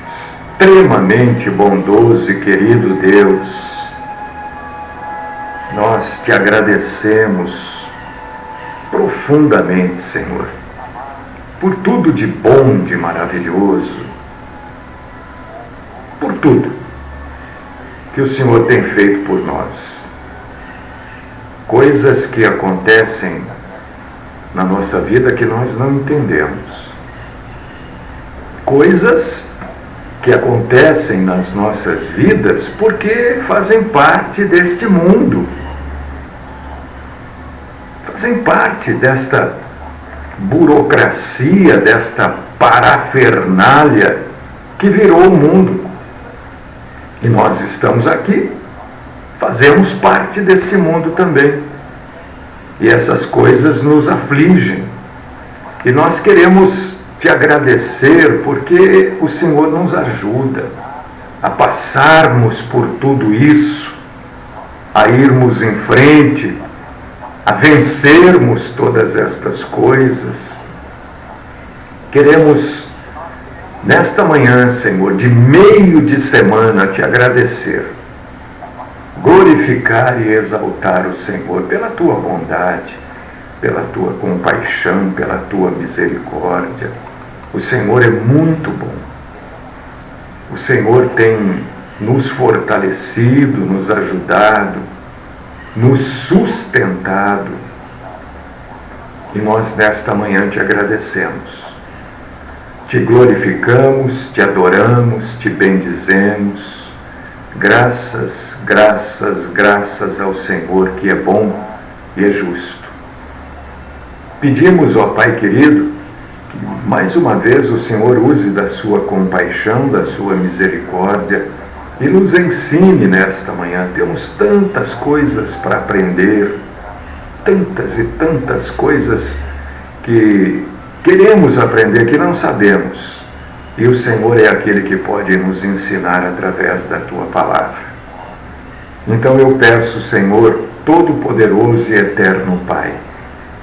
Extremamente bondoso e querido Deus, nós te agradecemos profundamente, Senhor, por tudo de bom, de maravilhoso, por tudo que o Senhor tem feito por nós. Coisas que acontecem na nossa vida que nós não entendemos. Coisas que acontecem nas nossas vidas porque fazem parte deste mundo. Fazem parte desta burocracia, desta parafernália que virou o mundo. E nós estamos aqui, fazemos parte desse mundo também. E essas coisas nos afligem. E nós queremos te agradecer porque o Senhor nos ajuda a passarmos por tudo isso, a irmos em frente, a vencermos todas estas coisas. Queremos, nesta manhã, Senhor, de meio de semana, te agradecer, glorificar e exaltar o Senhor pela tua bondade, pela tua compaixão, pela tua misericórdia. O Senhor é muito bom. O Senhor tem nos fortalecido, nos ajudado, nos sustentado. E nós nesta manhã te agradecemos. Te glorificamos, te adoramos, te bendizemos. Graças, graças, graças ao Senhor que é bom e é justo. Pedimos, ó Pai querido, que mais uma vez o Senhor use da sua compaixão, da sua misericórdia e nos ensine nesta manhã. Temos tantas coisas para aprender, tantas e tantas coisas que queremos aprender, que não sabemos. E o Senhor é aquele que pode nos ensinar através da tua palavra. Então eu peço, Senhor, Todo-Poderoso e Eterno Pai,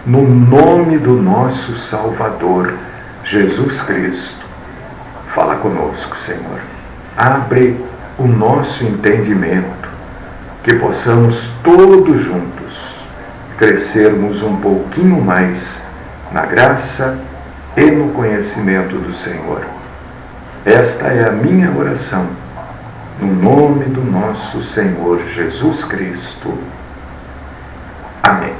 no nome do nosso Salvador, Jesus Cristo, fala conosco, Senhor. Abre o nosso entendimento, que possamos todos juntos crescermos um pouquinho mais na graça e no conhecimento do Senhor. Esta é a minha oração, no nome do nosso Senhor Jesus Cristo. Amém.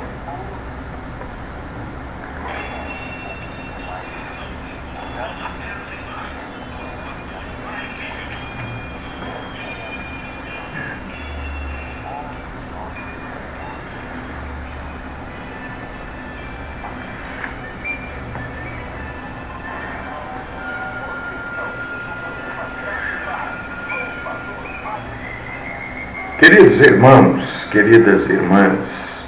Queridos irmãos, queridas irmãs,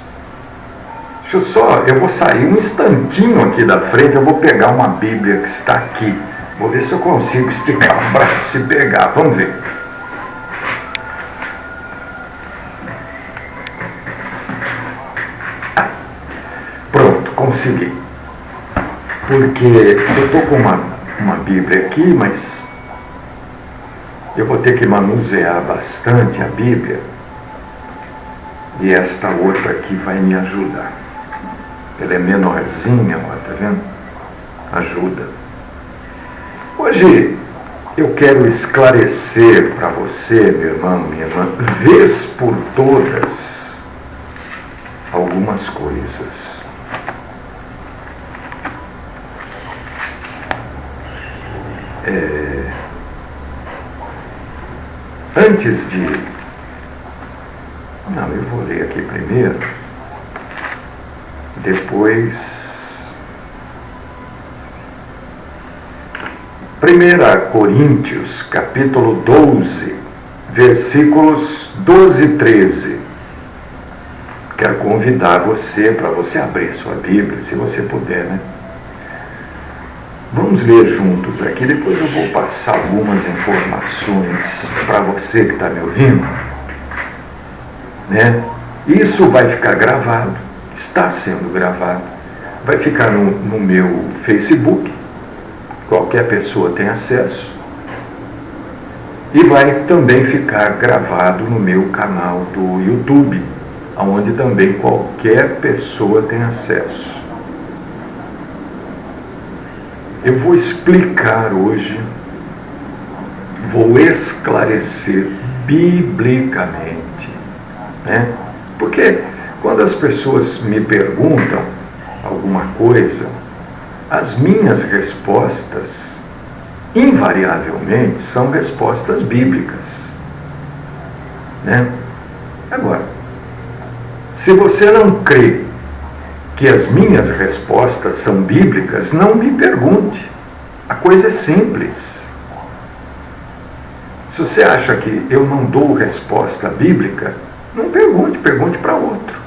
eu vou sair um instantinho aqui da frente, eu vou pegar uma Bíblia que está aqui. Vou ver se eu consigo esticar o braço e pegar, vamos ver. Pronto, consegui. Porque eu estou com uma Bíblia aqui, mas eu vou ter que manusear bastante a Bíblia, e esta outra aqui vai me ajudar. Ela é menorzinha, ó, tá vendo? Ajuda. Hoje eu quero esclarecer para você, meu irmão, minha irmã, vez por todas, algumas coisas. Antes de... Não, eu vou ler aqui primeiro. Depois... 1 Coríntios, capítulo 12, versículos 12 e 13. Quero convidar você, para você abrir sua Bíblia, se você puder, né? Vamos ler juntos aqui, depois eu vou passar algumas informações para você que está me ouvindo, né? Isso vai ficar gravado, está sendo gravado, vai ficar no meu Facebook, qualquer pessoa tem acesso. E vai também ficar gravado no meu canal do YouTube, onde também qualquer pessoa tem acesso. Eu vou explicar hoje, vou esclarecer biblicamente, né? Porque quando as pessoas me perguntam alguma coisa, as minhas respostas invariavelmente são respostas bíblicas, né? Agora, se você não crê que as minhas respostas são bíblicas, não me pergunte. A coisa é simples. Se você acha que eu não dou resposta bíblica, não pergunte, pergunte para outro.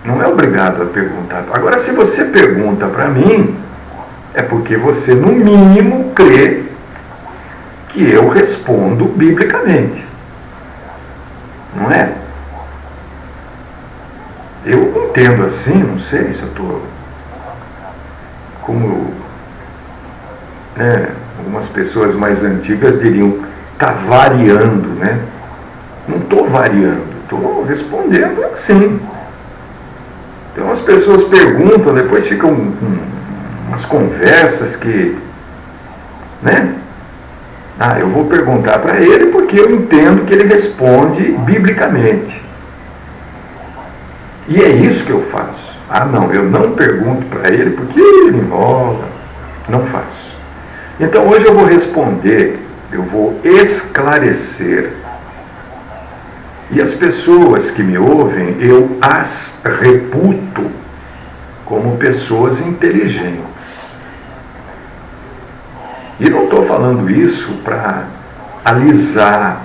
Não é obrigado a perguntar. Agora, se você pergunta para mim, é porque você, no mínimo, crê que eu respondo biblicamente. Não é? Eu entendo assim, não sei se eu estou... Como algumas pessoas mais antigas diriam, está variando, né? Não estou variando, estou respondendo assim. Então as pessoas perguntam, depois ficam umas conversas que, né? Eu vou perguntar para ele porque eu entendo que ele responde biblicamente. E é isso que eu faço. Não, eu não pergunto para ele porque ele enrola. Não faço. Então hoje eu vou responder, eu vou esclarecer. E as pessoas que me ouvem, eu as reputo como pessoas inteligentes. E não estou falando isso para alisar,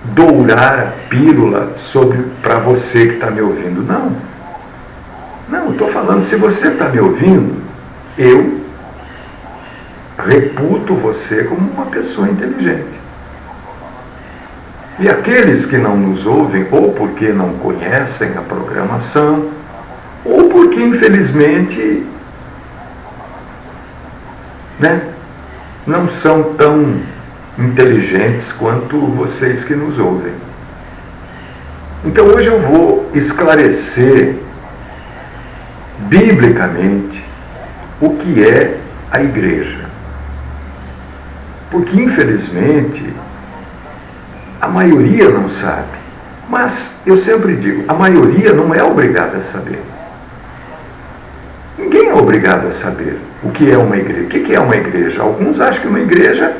dourar a pílula para você que está me ouvindo. Não. Não, eu estou falando, se você está me ouvindo, eu reputo você como uma pessoa inteligente. E aqueles que não nos ouvem, ou porque não conhecem a programação, ou porque, infelizmente, não são tão inteligentes quanto vocês que nos ouvem. Então hoje eu vou esclarecer biblicamente o que é a igreja. Porque, infelizmente, a maioria não sabe. Mas eu sempre digo, a maioria não é obrigada a saber. Ninguém é obrigado a saber o que é uma igreja. O que é uma igreja? Alguns acham que uma igreja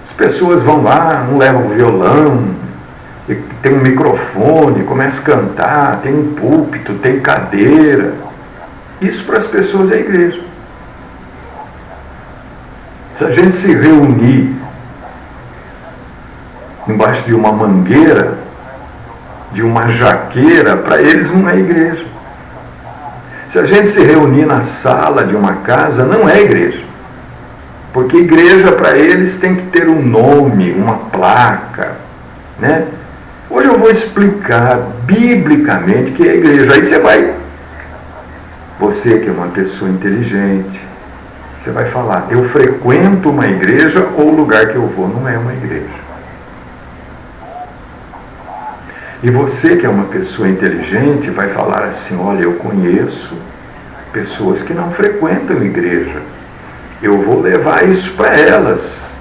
as pessoas vão lá, não levam violão, tem um microfone, começa a cantar, tem um púlpito, tem cadeira. Isso para as pessoas é igreja. Se a gente se reunir embaixo de uma mangueira, de uma jaqueira, para eles não é igreja. Se a gente se reunir na sala de uma casa, não é igreja. Porque igreja para eles tem que ter um nome, uma placa, né? Hoje eu vou explicar biblicamente o que é igreja. Aí você que é uma pessoa inteligente, você vai falar, eu frequento uma igreja ou o lugar que eu vou não é uma igreja. E você que é uma pessoa inteligente vai falar assim, olha, eu conheço pessoas que não frequentam igreja. Eu vou levar isso para elas.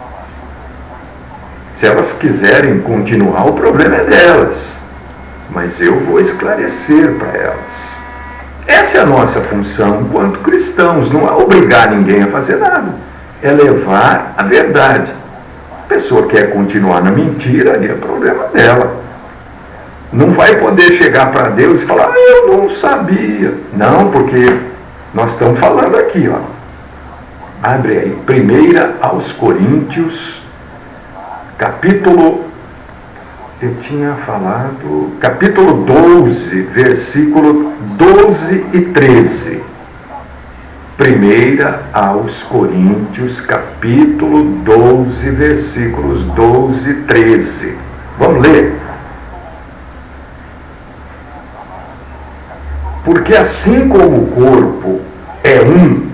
Se elas quiserem continuar, o problema é delas. Mas eu vou esclarecer para elas. Essa é a nossa função enquanto cristãos. Não é obrigar ninguém a fazer nada. É levar a verdade. Se a pessoa quer continuar na mentira, é problema dela. Não vai poder chegar para Deus e falar, eu não sabia. Não, porque nós estamos falando aqui, ó. Abre aí, 1 aos Coríntios, capítulo 12, versículo 12 e 13. 1 aos Coríntios, capítulo 12, versículos 12 e 13. Vamos ler? Porque assim como o corpo é um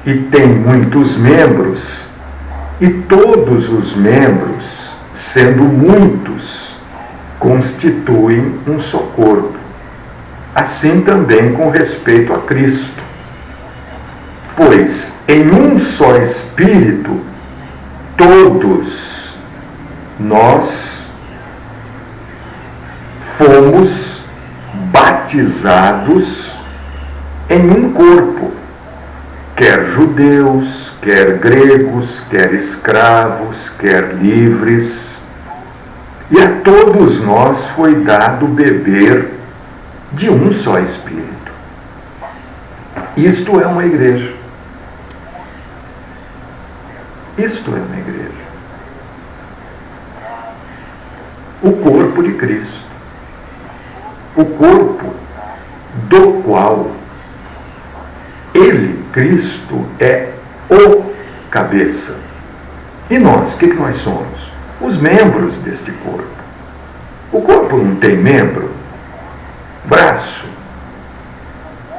e tem muitos membros, e todos os membros, sendo muitos, constituem um só corpo. Assim também com respeito a Cristo. Pois em um só Espírito, todos nós fomos batizados em um corpo, quer judeus, quer gregos, quer escravos, quer livres, e a todos nós foi dado beber de um só Espírito. Isto é uma igreja. Isto é uma igreja. O corpo de Cristo. O corpo do qual Ele, Cristo, é o cabeça. E nós, o que nós somos? Os membros deste corpo. O corpo não tem membro? Braço,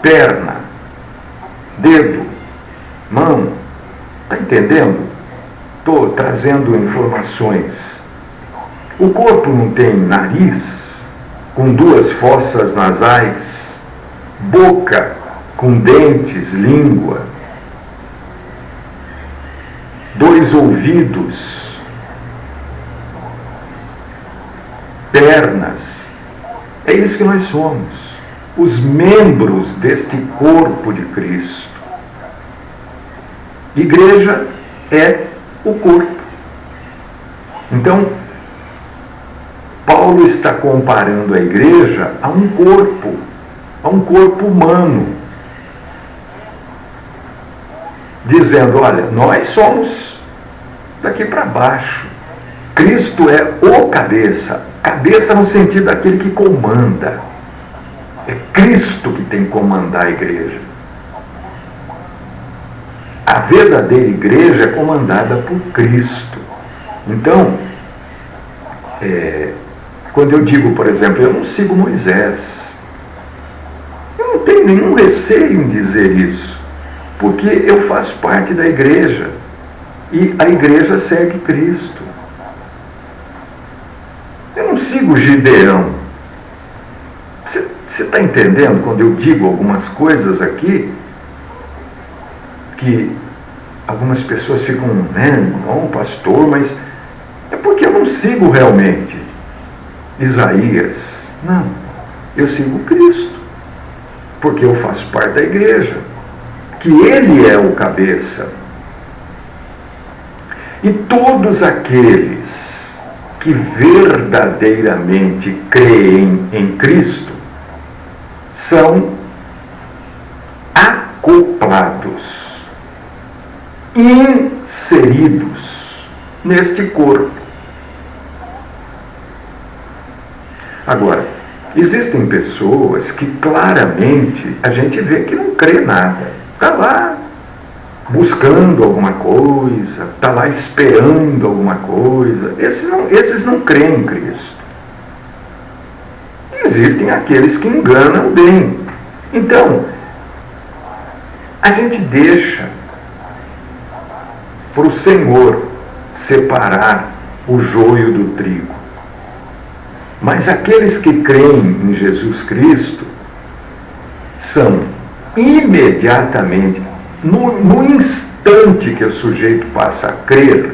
perna, dedo, mão. Está entendendo? Estou trazendo informações. O corpo não tem nariz, com 2 fossas nasais, boca com dentes, língua, 2 ouvidos, pernas. É isso que nós somos, os membros deste corpo de Cristo. Igreja é o corpo. Então, Paulo está comparando a igreja a um corpo humano, dizendo, olha, nós somos daqui para baixo. Cristo é o cabeça. Cabeça no sentido daquele que comanda. É Cristo que tem que comandar a igreja. A verdadeira igreja é comandada por Cristo. Então, quando eu digo, por exemplo, eu não sigo Moisés, eu não tenho nenhum receio em dizer isso, porque eu faço parte da igreja e a igreja segue Cristo. Eu não sigo Gideão. Você está entendendo quando eu digo algumas coisas aqui que algumas pessoas ficam, não, pastor, mas é porque eu não sigo realmente Isaías. Não, eu sigo Cristo, porque eu faço parte da igreja, que Ele é o cabeça. E todos aqueles que verdadeiramente creem em Cristo são acoplados, inseridos neste corpo. Agora, existem pessoas que claramente a gente vê que não crê nada. Está lá buscando alguma coisa, está lá esperando alguma coisa. Esses não creem em Cristo. Existem aqueles que enganam bem. Então, a gente deixa para o Senhor separar o joio do trigo. Mas aqueles que creem em Jesus Cristo são imediatamente, no instante que o sujeito passa a crer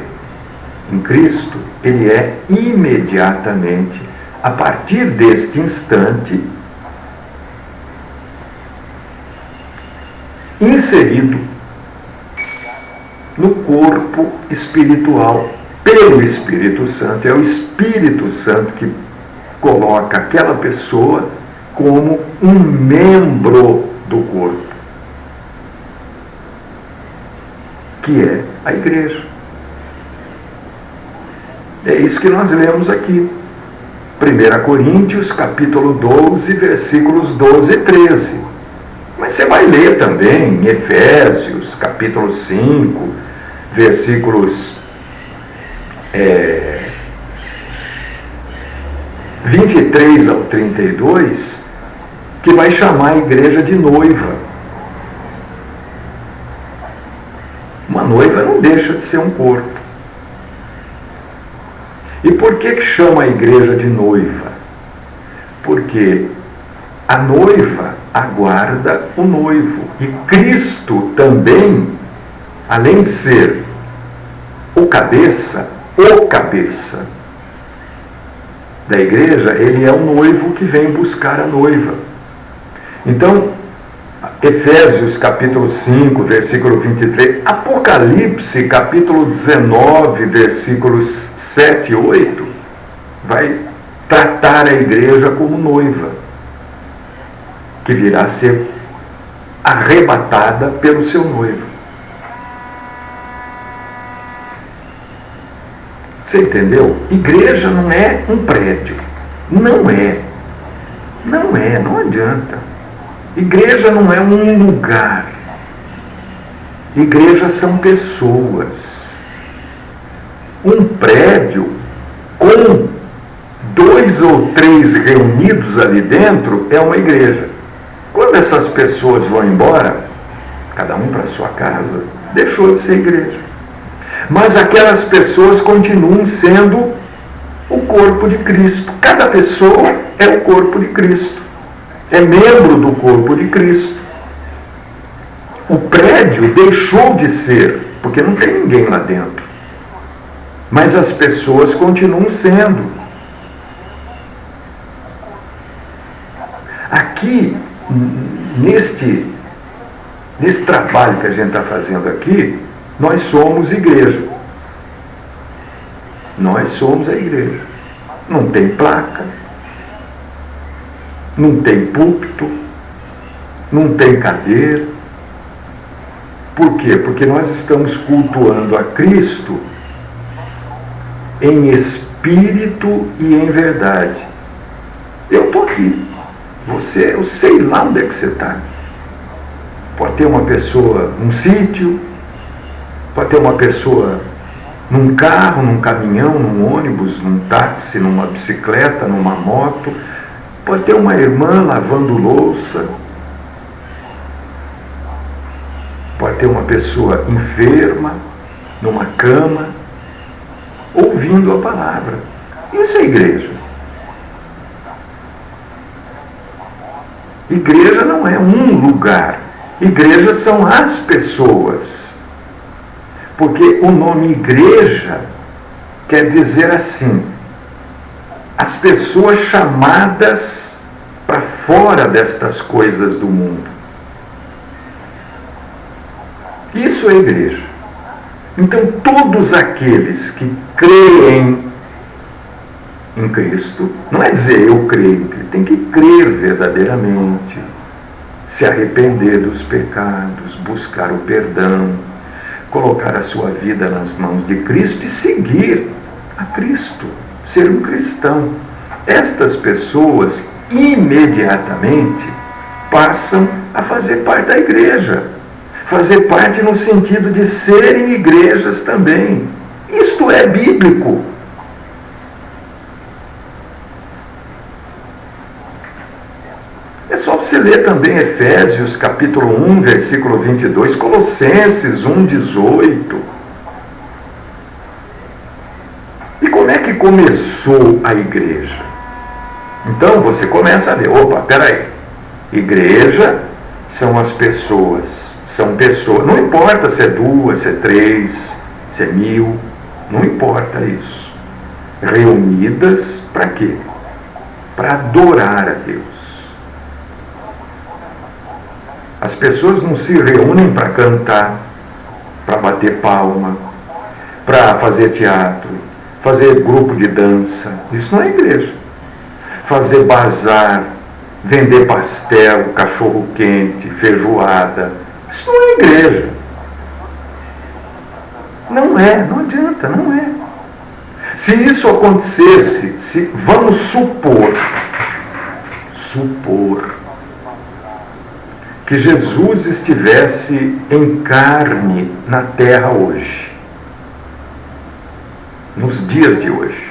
em Cristo, ele é imediatamente, a partir deste instante, inserido no corpo espiritual pelo Espírito Santo. É o Espírito Santo que coloca aquela pessoa como um membro do corpo, que é a igreja. É isso que nós lemos aqui. 1 Coríntios, capítulo 12, versículos 12 e 13. Mas você vai ler também em Efésios, capítulo 5, versículos 23 ao 32, que vai chamar a igreja de noiva. noiva não deixa de ser um corpo. E por que chama a igreja de noiva? Porque a noiva aguarda o noivo. E Cristo também, além de ser o cabeça da igreja, ele é o noivo que vem buscar a noiva. Então, Efésios capítulo 5, versículo 23, Apocalipse capítulo 19, versículos 7 e 8, vai tratar a igreja como noiva, que virá a ser arrebatada pelo seu noivo. Você entendeu? Igreja não é um prédio. Não é. Não adianta. Igreja não é um lugar. Igrejas são pessoas. Um prédio com 2 ou 3 reunidos ali dentro é uma igreja. Quando essas pessoas vão embora, cada um para sua casa, deixou de ser igreja. Mas aquelas pessoas continuam sendo o corpo de Cristo. Cada pessoa é o corpo de Cristo. É membro do corpo de Cristo. O prédio deixou de ser, porque não tem ninguém lá dentro. Mas as pessoas continuam sendo. Aqui, neste trabalho que a gente está fazendo aqui, nós somos igreja. Nós somos a igreja. Não tem placa, não tem púlpito, não tem cadeira. Por quê? Porque nós estamos cultuando a Cristo em espírito e em verdade. Eu estou aqui. Você, eu sei lá onde é que você está. Pode ter uma pessoa num sítio, pode ter uma pessoa num carro, num caminhão, num ônibus, num táxi, numa bicicleta, numa moto. Pode ter uma irmã lavando louça. Pode ter uma pessoa enferma, numa cama, ouvindo a palavra. Isso é igreja. Igreja não é um lugar. Igreja são as pessoas. Porque o nome igreja quer dizer assim, as pessoas chamadas para fora destas coisas do mundo. Isso é igreja. Então todos aqueles que creem em Cristo, não é dizer eu creio em Cristo, tem que crer verdadeiramente, se arrepender dos pecados, buscar o perdão, colocar a sua vida nas mãos de Cristo e seguir a Cristo, ser um cristão. Estas pessoas imediatamente passam a fazer parte da igreja, fazer parte no sentido de serem igrejas também. Isto é bíblico. É só você ler também Efésios capítulo 1, versículo 22, Colossenses 1, 18. E como é que começou a igreja? Então você começa a ver, opa, peraí, igreja são as pessoas, não importa se é 2, se é 3, se é 1000, não importa isso. Reunidas para quê? Para adorar a Deus. As pessoas não se reúnem para cantar, para bater palma, para fazer teatro, fazer grupo de dança. Isso não é igreja. Fazer bazar, vender pastel, cachorro quente, feijoada. Isso não é igreja. Não é, não adianta, não é. Se isso acontecesse, vamos supor que Jesus estivesse em carne na terra hoje, nos dias de hoje,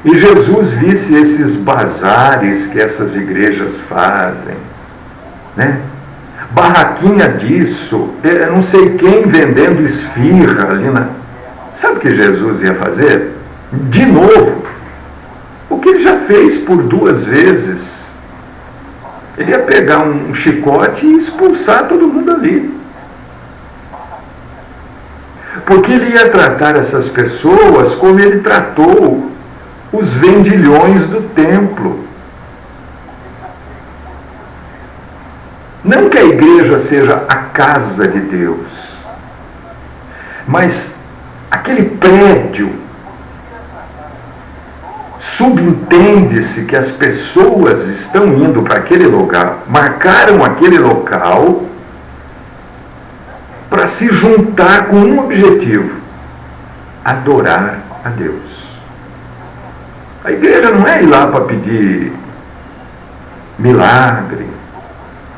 e Jesus visse esses bazares que essas igrejas fazem, né? barraquinha disso, não sei quem vendendo esfirra ali na... Sabe o que Jesus ia fazer? De novo, o que ele já fez por 2 vezes. Ele ia pegar um chicote e expulsar todo mundo ali. Porque ele ia tratar essas pessoas como ele tratou os vendilhões do templo. Não que a igreja seja a casa de Deus, mas aquele prédio, subentende-se que as pessoas estão indo para aquele lugar, marcaram aquele local para se juntar com um objetivo: adorar a Deus. A igreja não é ir lá para pedir milagre,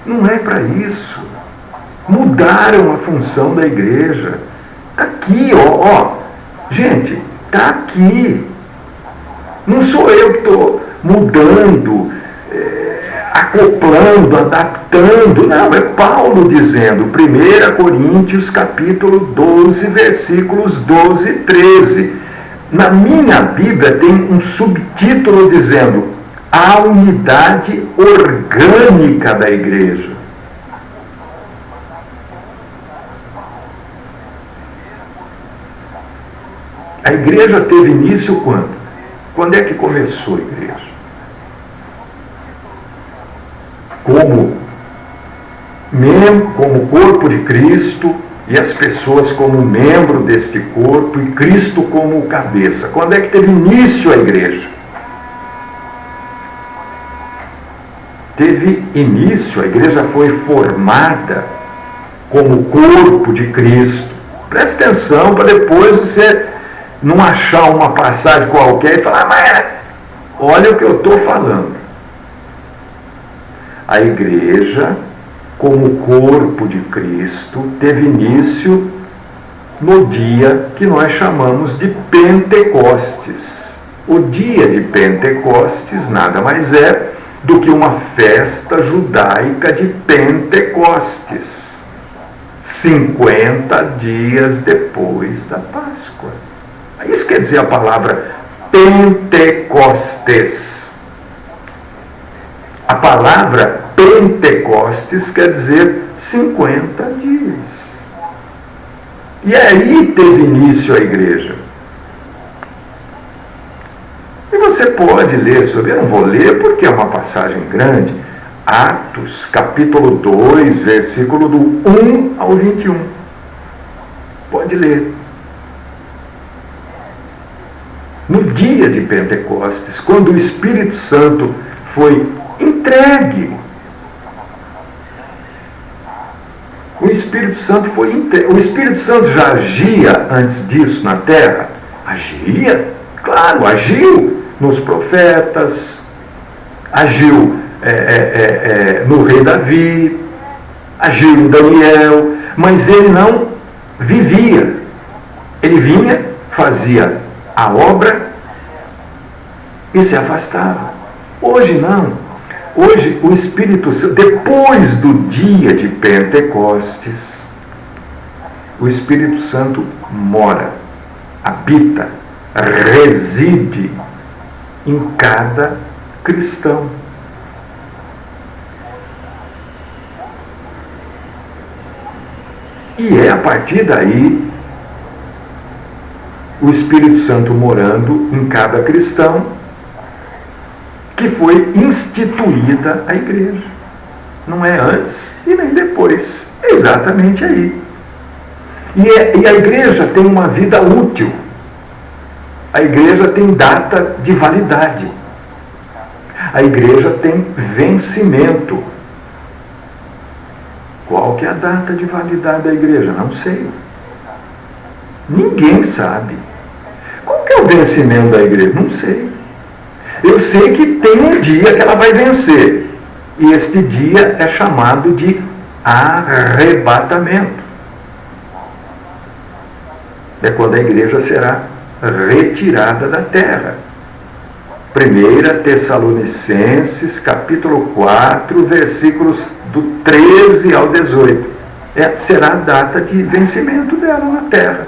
não é para isso. Mudaram a função da igreja. Está aqui, ó. Gente, está aqui. Não sou eu que estou mudando, acoplando, adaptando. Não, é Paulo dizendo, 1 Coríntios capítulo 12, versículos 12 e 13. Na minha Bíblia tem um subtítulo dizendo: a unidade orgânica da igreja. A igreja teve início quando? Quando é que começou a igreja? Como corpo de Cristo, e as pessoas como membro deste corpo, e Cristo como cabeça. Quando é que teve início a igreja? Teve início, a igreja foi formada como corpo de Cristo. Preste atenção para depois você não achar uma passagem qualquer e falar: mas olha o que eu estou falando. A igreja, como corpo de Cristo, teve início no dia que nós chamamos de Pentecostes. O dia de Pentecostes nada mais é do que uma festa judaica de Pentecostes, 50 dias depois da Páscoa. Isso quer dizer a palavra Pentecostes. A palavra Pentecostes quer dizer 50 dias. E aí teve início a igreja. E você pode ler sobre, eu não vou ler porque é uma passagem grande, Atos, capítulo 2, versículo do 1 ao 21. Pode ler. No dia de Pentecostes, quando o Espírito Santo foi entregue, o Espírito Santo foi entregue. O Espírito Santo já agia antes disso na terra? Agia, claro, agiu nos profetas, agiu no rei Davi, agiu em Daniel, mas ele não vivia. Ele vinha, fazia a obra e se afastava. Hoje não. Hoje o Espírito Santo, depois do dia de Pentecostes, o Espírito Santo mora, habita, reside em cada cristão. E é a partir daí, o Espírito Santo morando em cada cristão, que foi instituída a igreja. Não é antes e nem depois. É exatamente aí. E a igreja tem uma vida útil. A igreja tem data de validade. A igreja tem vencimento. Qual que é a data de validade da igreja? Não sei. Ninguém sabe. Qual que é o vencimento da igreja? Não sei. Eu sei que tem um dia que ela vai vencer. E este dia é chamado de arrebatamento. É quando a igreja será retirada da terra. 1 Tessalonicenses, capítulo 4, versículos do 13 ao 18. Será a data de vencimento dela na terra.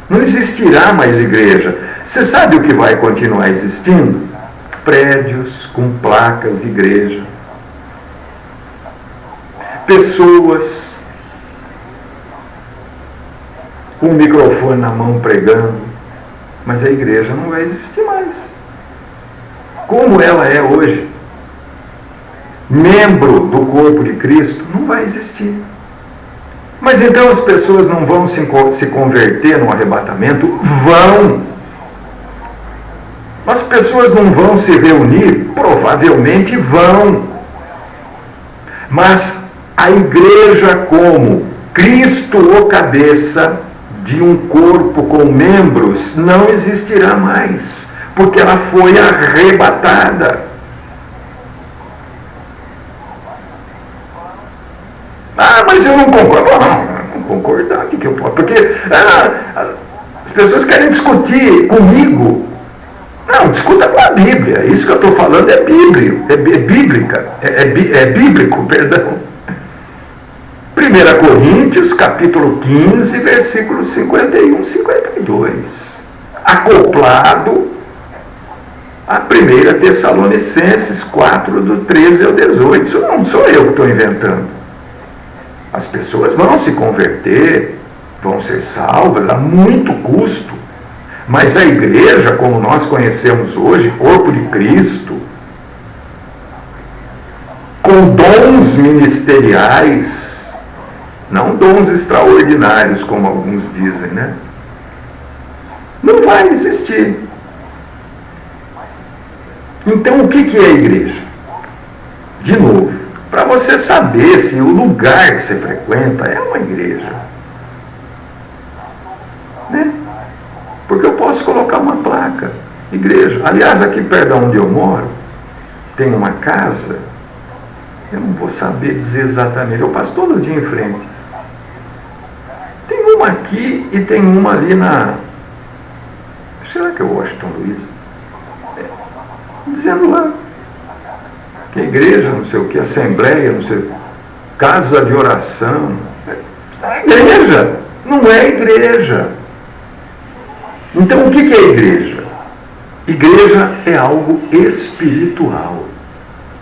Não existirá mais igreja. Você sabe o que vai continuar existindo? Prédios com placas de igreja. Pessoas com o microfone na mão pregando. Mas a igreja não vai existir mais. Como ela é hoje, membro do corpo de Cristo, não vai existir. Mas então as pessoas não vão se converter no arrebatamento? Vão. As pessoas não vão se reunir? Provavelmente vão. Mas a igreja, como Cristo, o cabeça de um corpo com membros, não existirá mais, porque ela foi arrebatada. Mas eu não concordo. Não concordar, o que eu posso? Porque as pessoas querem discutir comigo. Não, discuta com a Bíblia. Isso que eu estou falando é bíblico, é bíblico, perdão. 1 Coríntios, capítulo 15, versículos 51 e 52. Acoplado a 1 Tessalonicenses 4, do 13 ao 18. Isso não sou eu que estou inventando. As pessoas vão se converter, vão ser salvas a muito custo. Mas a igreja, como nós conhecemos hoje, corpo de Cristo, com dons ministeriais, não dons extraordinários, como alguns dizem, né? Não vai existir. Então, o que é a igreja? De novo, para você saber se o lugar que você frequenta é uma igreja, né? Porque eu posso colocar uma placa, igreja. Aliás, aqui perto de onde eu moro, tem uma casa, eu não vou saber dizer exatamente, eu passo todo dia em frente. Tem uma aqui e tem uma ali na... Será que é Washington Luiz? Dizendo lá que igreja, não sei o que, assembleia, não sei, casa de oração. É igreja, não é igreja. Então o que é igreja? Igreja é algo espiritual.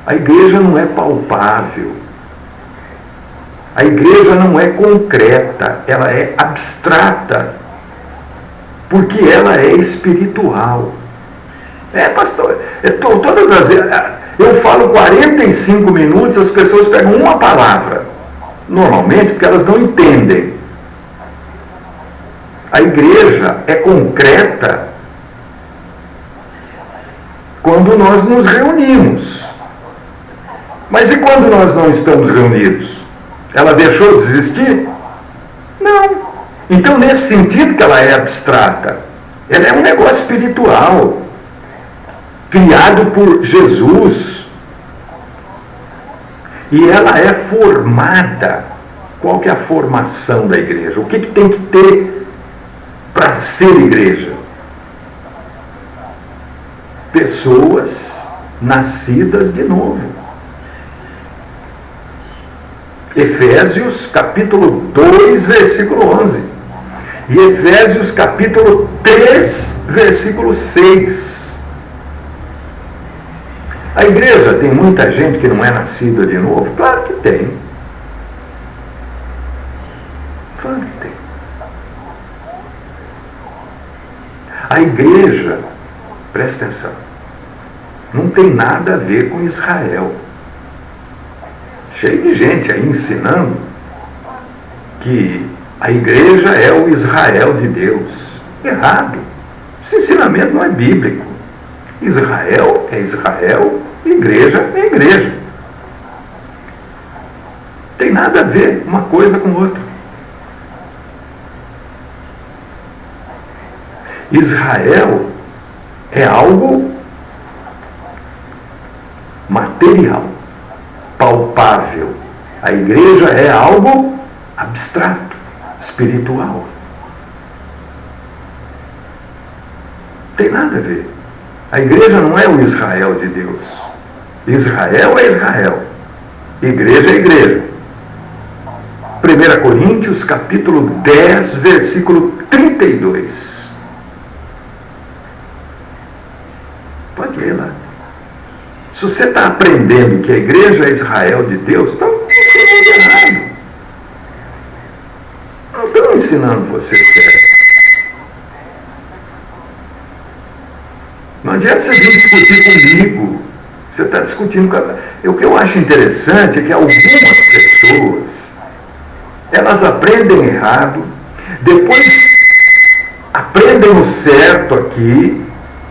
A igreja não é palpável. A igreja não é concreta, ela é abstrata, porque ela é espiritual. Pastor, todas as vezes, eu falo 45 minutos, as pessoas pegam uma palavra, normalmente porque elas não entendem. A igreja é concreta quando nós nos reunimos. Mas e quando nós não estamos reunidos? Ela deixou de existir? Não. Então, nesse sentido que ela é abstrata, ela é um negócio espiritual, criado por Jesus, e ela é formada. Qual que é a formação da igreja? O que tem que ter para ser igreja? Pessoas nascidas de novo. Efésios capítulo 2, versículo 11. E Efésios capítulo 3, versículo 6. A igreja tem muita gente que não é nascida de novo? Claro que tem. Claro que tem. A igreja, presta atenção, não tem nada a ver com Israel. Cheio de gente aí ensinando que a igreja é o Israel de Deus. Errado. Esse ensinamento não é bíblico. Israel é Israel, igreja é igreja. Tem nada a ver uma coisa com outra. Israel é algo material, palpável. A igreja é algo abstrato, espiritual. Tem nada a ver. A igreja não é o Israel de Deus. Israel é Israel. Igreja é igreja. 1 Coríntios, capítulo 10, versículo 32. Pode ler lá. Se você está aprendendo que a igreja é Israel de Deus, estão ensinando errado. Não estão ensinando você certo. Não adianta você vir discutir comigo. Você está discutindo com a... O que eu acho interessante é que algumas pessoas, elas aprendem errado, depois aprendem o certo aqui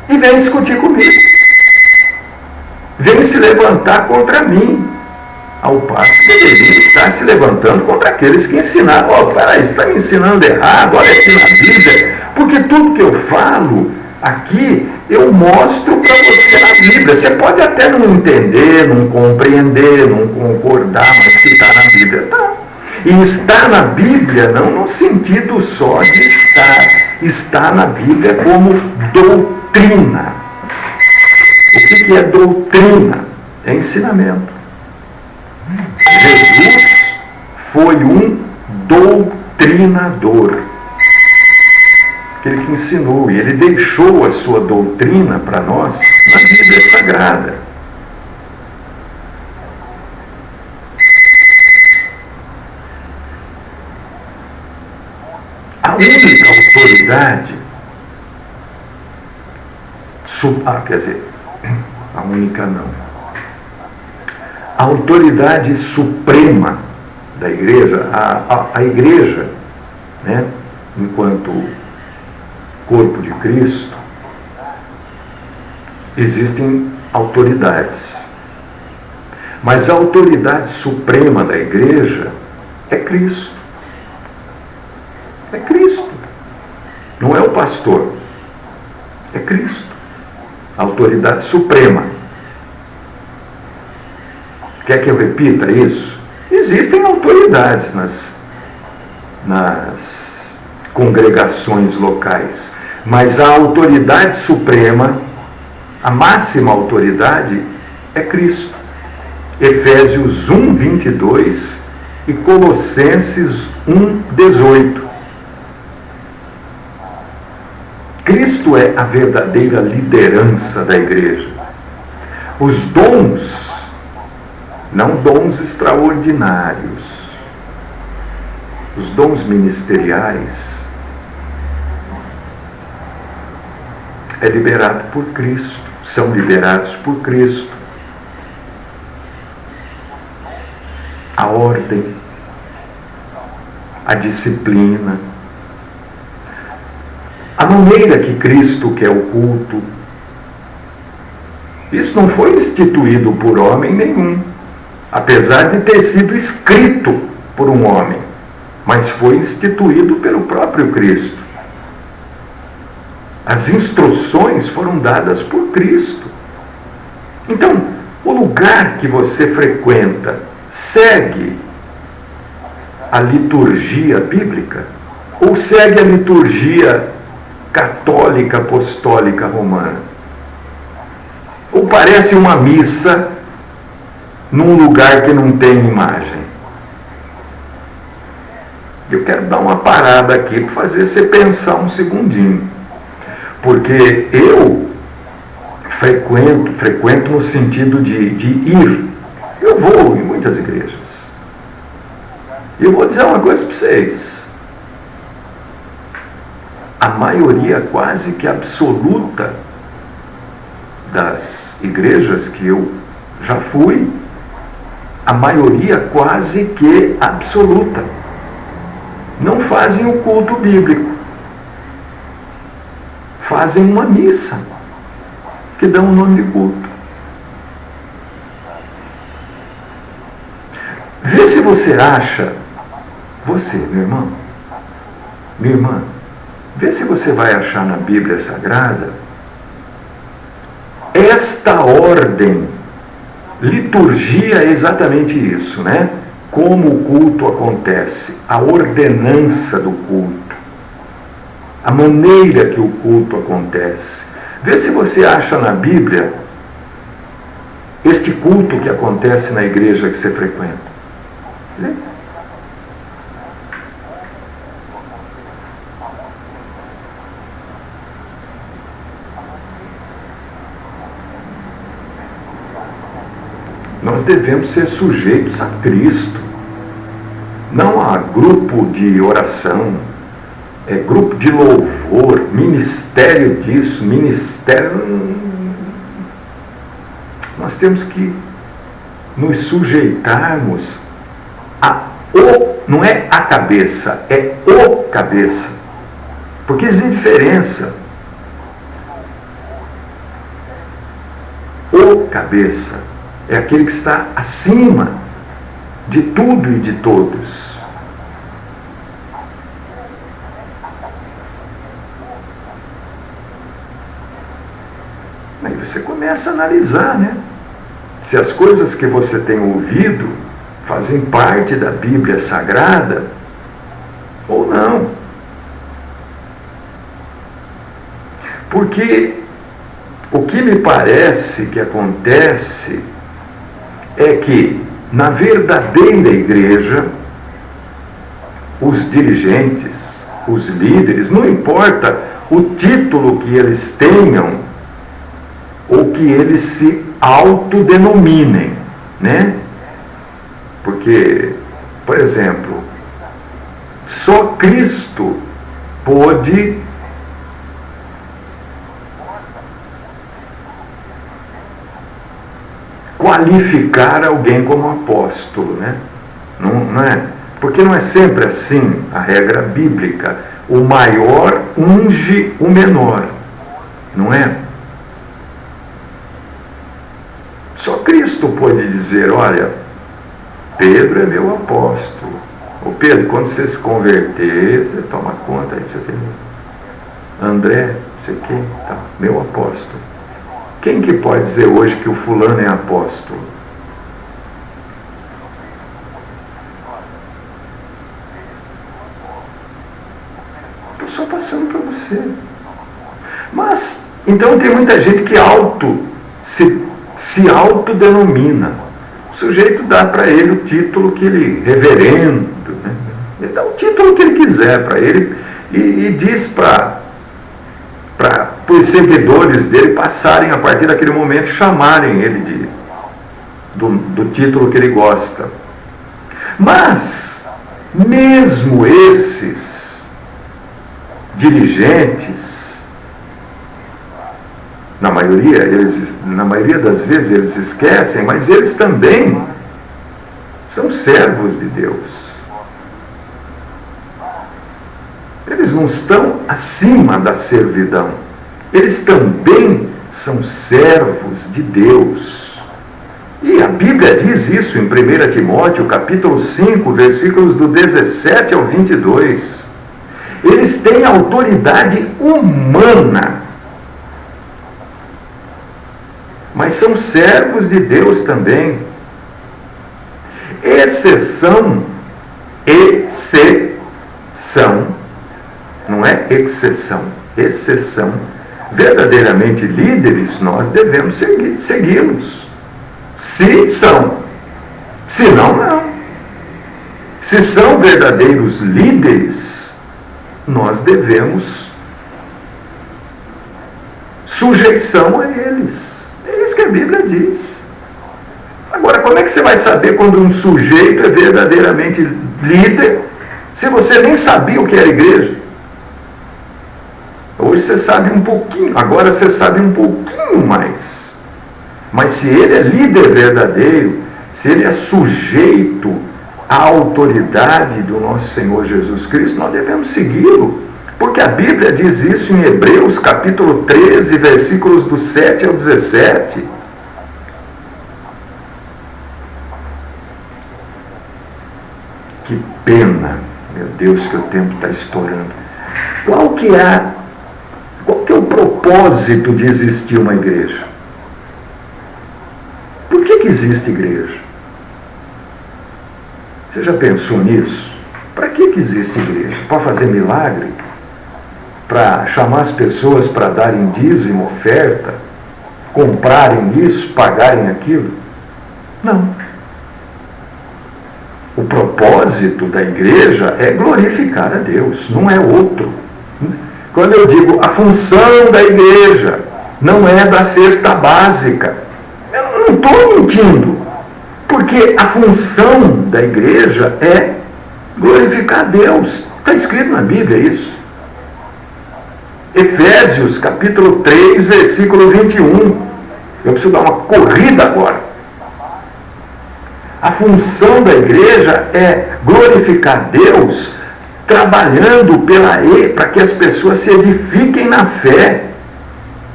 e vêm discutir comigo. Vêm se levantar contra mim, ao passo que deveriam estar se levantando contra aqueles que ensinaram. Ó, peraí, você está me ensinando errado, olha aqui na Bíblia, porque tudo que eu falo aqui, eu mostro para você na Bíblia. Você pode até não entender, não compreender, não concordar, mas que está na Bíblia, tá. E está na Bíblia não no sentido só de estar. Está na Bíblia como doutrina. O que é doutrina? É ensinamento. Jesus foi um doutrinador. Aquele que ensinou, e ele deixou a sua doutrina para nós na Bíblia Sagrada. A única autoridade, a única não, a autoridade suprema da igreja, a igreja, né, enquanto corpo de Cristo, existem autoridades, mas a autoridade suprema da igreja é Cristo. É Cristo, não é o pastor, é Cristo, a autoridade suprema. Quer que eu repita isso? Existem autoridades nas congregações locais, mas a autoridade suprema, a máxima autoridade é Cristo. Efésios 1, 22 e Colossenses 1, 18. Cristo é a verdadeira liderança da igreja. Os dons, não dons extraordinários, os dons ministeriais, é liberado por Cristo, são liberados por Cristo. A ordem, a disciplina, a maneira que Cristo quer o culto, isso não foi instituído por homem nenhum, apesar de ter sido escrito por um homem, mas foi instituído pelo próprio Cristo. As instruções foram dadas por Cristo. Então, o lugar que você frequenta segue a liturgia bíblica ou segue a liturgia católica apostólica romana? Ou parece uma missa num lugar que não tem imagem? Eu quero dar uma parada aqui para fazer você pensar um segundinho. Porque eu frequento no sentido de ir. Eu vou em muitas igrejas. E eu vou dizer uma coisa para vocês. A maioria quase que absoluta das igrejas que eu já fui, a maioria quase que absoluta, não fazem o culto bíblico. Fazem uma missa, que dão o nome de culto. Vê se você acha, você, meu irmão, minha irmã, vê se você vai achar na Bíblia Sagrada esta ordem. Liturgia é exatamente isso, né? Como o culto acontece, a ordenança do culto, a maneira que o culto acontece. Vê se você acha na Bíblia este culto que acontece na igreja que você frequenta. Vê? Nós devemos ser sujeitos a Cristo, não a grupo de oração, é grupo de louvor, ministério disso, ministério. Nós temos que nos sujeitarmos não é a cabeça, é o cabeça, porque existe diferença. O cabeça é aquele que está acima de tudo e de todos. Aí você começa a analisar, né? Se as coisas que você tem ouvido fazem parte da Bíblia Sagrada ou não. Porque o que me parece que acontece é que, na verdadeira igreja, os dirigentes, os líderes, não importa o título que eles tenham ou que eles se autodenominem, né? Porque, por exemplo, só Cristo pôde qualificar alguém como apóstolo, né? Não é? Porque não é sempre assim a regra bíblica. O maior unge o menor, não é? Só Cristo pode dizer, olha, Pedro é meu apóstolo. Ô Pedro, quando você se converter, você toma conta aí, você tem André, você quem? Tá, meu apóstolo. Quem que pode dizer hoje que o fulano é apóstolo? Estou só passando para você. Mas, então tem muita gente que se autodenomina. O sujeito dá para ele o título que ele, reverendo, né? Ele dá o título que ele quiser para ele e diz para os seguidores dele passarem a partir daquele momento, chamarem ele do título que ele gosta. Mas, mesmo esses dirigentes, na maioria das vezes eles esquecem, mas eles também são servos de Deus. Eles não estão acima da servidão. Eles também são servos de Deus. E a Bíblia diz isso em 1 Timóteo, capítulo 5, versículos do 17 ao 22. Eles têm autoridade humana, mas são servos de Deus também. Exceção, não é exceção, exceção. Verdadeiramente líderes, nós devemos segui-los. Se são. Se não, não. Se são verdadeiros líderes, nós devemos sujeição a eles. É isso que a Bíblia diz. Agora, como é que você vai saber quando um sujeito é verdadeiramente líder, se você nem sabia o que era igreja? Hoje você sabe um pouquinho, agora você sabe um pouquinho mais. Mas se ele é líder verdadeiro, se ele é sujeito à autoridade do nosso Senhor Jesus Cristo, nós devemos segui-lo. Porque a Bíblia diz isso em Hebreus, capítulo 13, versículos do 7 ao 17. Que pena, meu Deus, que o tempo está estourando. Qual que é o propósito de existir uma igreja? Por que existe igreja? Você já pensou nisso? Para que existe igreja? Para fazer milagre? para chamar as pessoas para darem dízimo, oferta, comprarem isso, pagarem aquilo? Não. O propósito da igreja é glorificar a Deus, não é outro. Quando eu digo a função da igreja não é da cesta básica, eu não estou mentindo, porque a função da igreja é glorificar a Deus. Está escrito na Bíblia isso. Efésios capítulo 3, versículo 21. Eu preciso dar uma corrida agora. A função da igreja é glorificar Deus, trabalhando para que as pessoas se edifiquem na fé.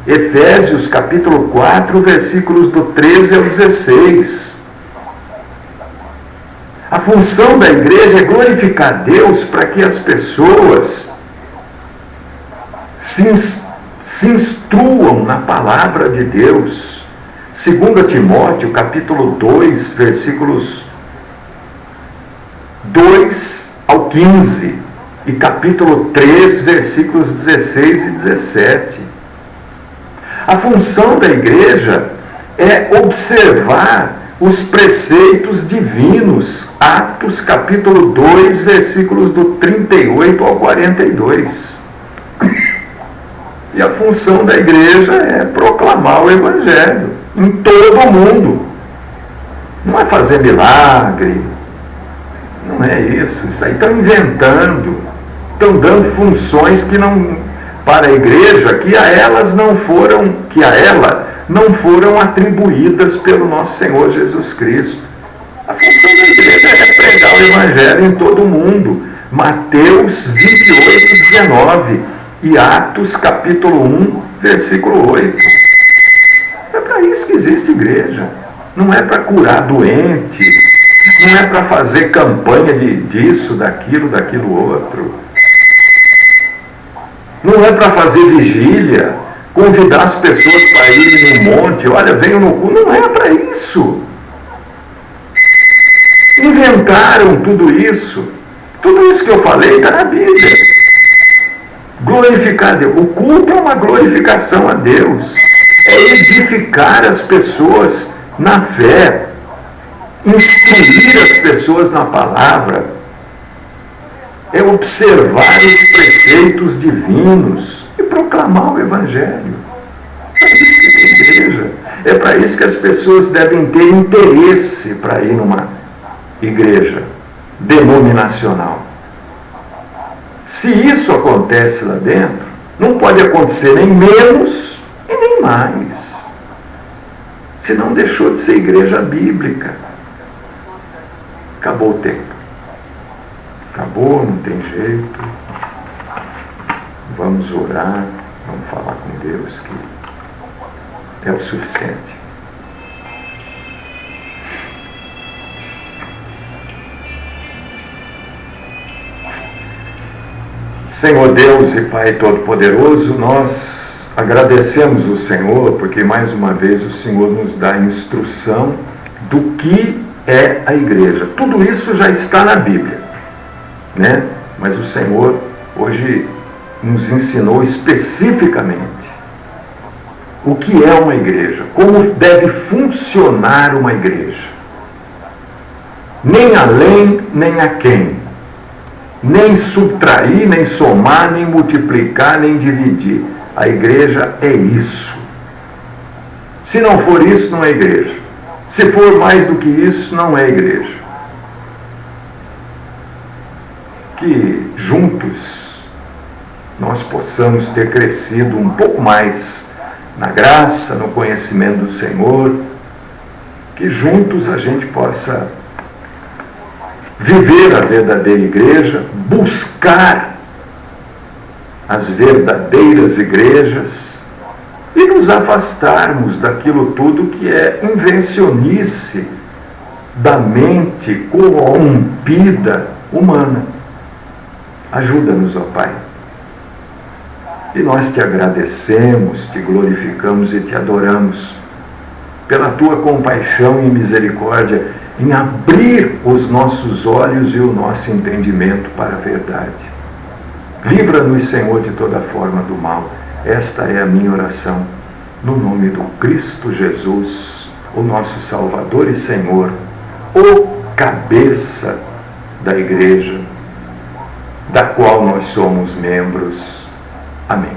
Efésios capítulo 4, versículos do 13 ao 16. A função da igreja é glorificar Deus para que as pessoas se instruam na palavra de Deus. 2 Timóteo, capítulo 2, versículos 2 ao 15, e capítulo 3, versículos 16 e 17. A função da igreja é observar os preceitos divinos. Atos, capítulo 2, versículos do 38 ao 42. E a função da igreja é proclamar o Evangelho em todo o mundo. Não é fazer milagre, não é isso. Isso aí estão inventando, estão dando funções que não, para a igreja, que a ela não foram atribuídas pelo nosso Senhor Jesus Cristo. A função da igreja é pregar o Evangelho em todo o mundo. Mateus 28, 19 e Atos capítulo 1, versículo 8. É para isso que existe igreja. Não é para curar doente, não é para fazer campanha disso, daquilo outro. Não é para fazer vigília, convidar as pessoas para irem no monte, olha, venham no culto. Não é para isso. Inventaram tudo isso. Tudo isso que eu falei está na Bíblia. Glorificar a Deus. O culto é uma glorificação a Deus. É edificar as pessoas na fé. Instruir as pessoas na palavra. É observar os preceitos divinos e proclamar o Evangelho. É para isso que tem igreja. É para isso que as pessoas devem ter interesse para ir numa igreja denominacional. Se isso acontece lá dentro, não pode acontecer nem menos e nem mais. Senão deixou de ser igreja bíblica. Acabou o tempo. Acabou, não tem jeito. Vamos orar, vamos falar com Deus que é o suficiente. Senhor Deus e Pai Todo-Poderoso, nós agradecemos o Senhor porque mais uma vez o Senhor nos dá instrução do que é a igreja. Tudo isso já está na Bíblia, né? Mas o Senhor hoje nos ensinou especificamente o que é uma igreja, como deve funcionar uma igreja. Nem além, nem aquém. Nem subtrair, nem somar, nem multiplicar, nem dividir. A igreja é isso. Se não for isso, não é igreja. Se for mais do que isso, não é igreja. Que juntos nós possamos ter crescido um pouco mais na graça, no conhecimento do Senhor. Que juntos a gente possa viver a verdadeira igreja, buscar as verdadeiras igrejas e nos afastarmos daquilo tudo que é invencionice da mente corrompida humana. Ajuda-nos, ó Pai. E nós te agradecemos, te glorificamos e te adoramos pela tua compaixão e misericórdia em abrir os nossos olhos e o nosso entendimento para a verdade. Livra-nos, Senhor, de toda forma do mal. Esta é a minha oração, no nome do Cristo Jesus, o nosso Salvador e Senhor, o cabeça da Igreja, da qual nós somos membros. Amém.